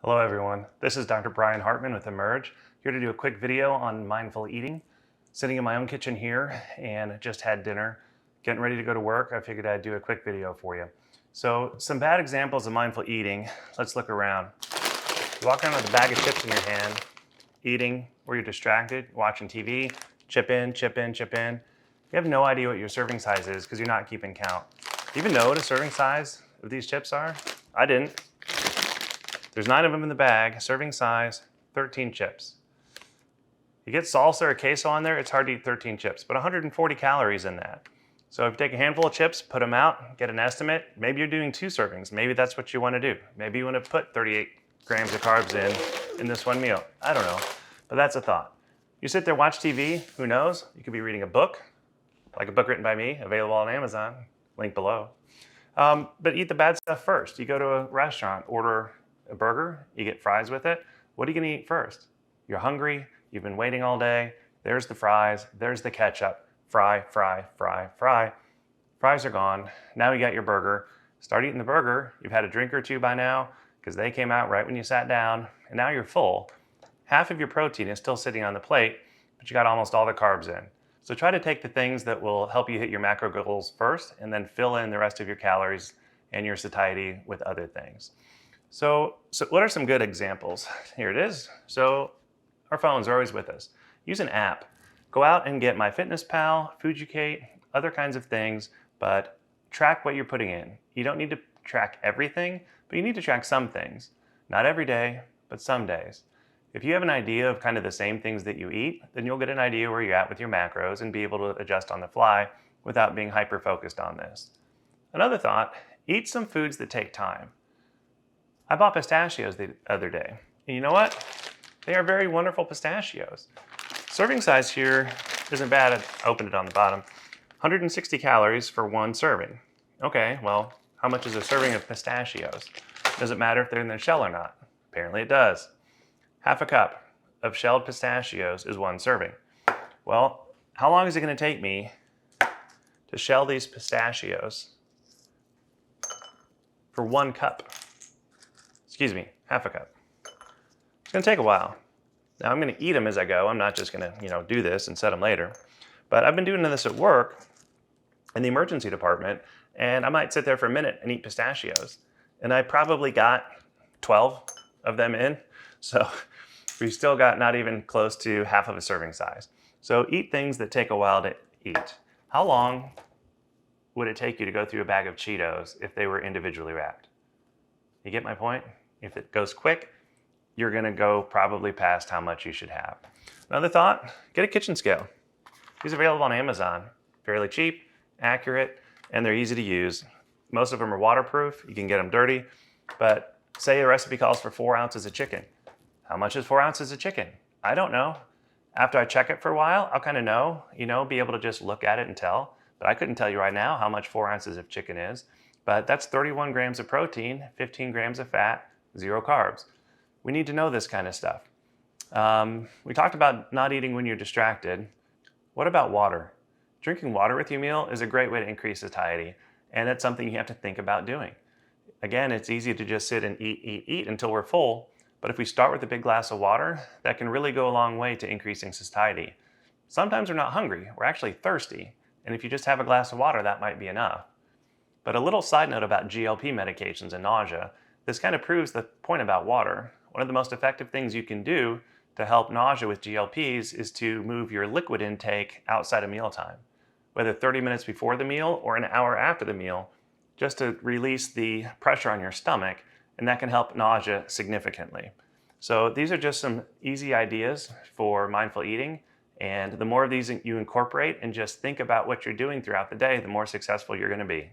Hello everyone, this is Dr. Brian Hartman with Emerge, here to do a quick video on mindful eating. Sitting in my own kitchen here and just had dinner, getting ready to go to work. I figured I'd do a quick video for you. So some bad examples of mindful eating. Let's look around. You walk around with a bag of chips in your hand, eating, or you're distracted, watching TV, chip in, chip in, chip in. You have no idea what your serving size is because you're not keeping count. Do you even know what a serving size of these chips are? I didn't. There's 9 of them in the bag, serving size, 13 chips. You get salsa or queso on there, it's hard to eat 13 chips, but 140 calories in that. So if you take a handful of chips, put them out, get an estimate, maybe you're doing 2 servings. Maybe that's what you want to do. Maybe you want to put 38 grams of carbs in this one meal. I don't know, but that's a thought. You sit there, watch TV, who knows? You could be reading a book, like a book written by me, available on Amazon, link below. But eat the bad stuff first. You go to a restaurant, order a burger, you get fries with it. What are you gonna eat first? You're hungry, you've been waiting all day, there's the fries, there's the ketchup, fry, fry, fry, fry. Fries are gone, now you got your burger. Start eating the burger, you've had a drink or 2 by now, because they came out right when you sat down, and now you're full. Half of your protein is still sitting on the plate, but you got almost all the carbs in. So try to take the things that will help you hit your macro goals first, and then fill in the rest of your calories and your satiety with other things. So what are some good examples? Here it is. So our phones are always with us. Use an app. Go out and get MyFitnessPal, Fujicate, other kinds of things, but track what you're putting in. You don't need to track everything, but you need to track some things. Not every day, but some days. If you have an idea of kind of the same things that you eat, then you'll get an idea where you're at with your macros and be able to adjust on the fly without being hyper-focused on this. Another thought, eat some foods that take time. I bought pistachios the other day. And you know what? They are very wonderful pistachios. Serving size here isn't bad. I opened it on the bottom. 160 calories for 1 serving. Okay, well, how much is a serving of pistachios? Does it matter if they're in their shell or not? Apparently it does. Half a cup of shelled pistachios is 1 serving. Well, how long is it going to take me to shell these pistachios for 1 cup? Excuse me, half a cup. It's gonna take a while. Now I'm gonna eat them as I go. I'm not just gonna, do this and set them later. But I've been doing this at work in the emergency department, and I might sit there for a minute and eat pistachios. And I probably got 12 of them in. So we've still got not even close to half of a serving size. So eat things that take a while to eat. How long would it take you to go through a bag of Cheetos if they were individually wrapped? You get my point? If it goes quick, you're gonna go probably past how much you should have. Another thought, get a kitchen scale. These are available on Amazon. Fairly cheap, accurate, and they're easy to use. Most of them are waterproof, you can get them dirty, but say a recipe calls for 4 ounces of chicken. How much is 4 ounces of chicken? I don't know. After I check it for a while, I'll kind of know, be able to just look at it and tell, but I couldn't tell you right now how much 4 ounces of chicken is. But that's 31 grams of protein, 15 grams of fat, 0 carbs. We need to know this kind of stuff. We talked about not eating when you're distracted. What about water? Drinking water with your meal is a great way to increase satiety, and it's something you have to think about doing. Again, it's easy to just sit and eat until we're full, but if we start with a big glass of water, that can really go a long way to increasing satiety. Sometimes we're not hungry, we're actually thirsty, and if you just have a glass of water, that might be enough. But a little side note about GLP medications and nausea, this kind of proves the point about water. One of the most effective things you can do to help nausea with GLPs is to move your liquid intake outside of mealtime, whether 30 minutes before the meal or an hour after the meal, just to release the pressure on your stomach, and that can help nausea significantly. So these are just some easy ideas for mindful eating, and the more of these you incorporate and just think about what you're doing throughout the day, the more successful you're going to be.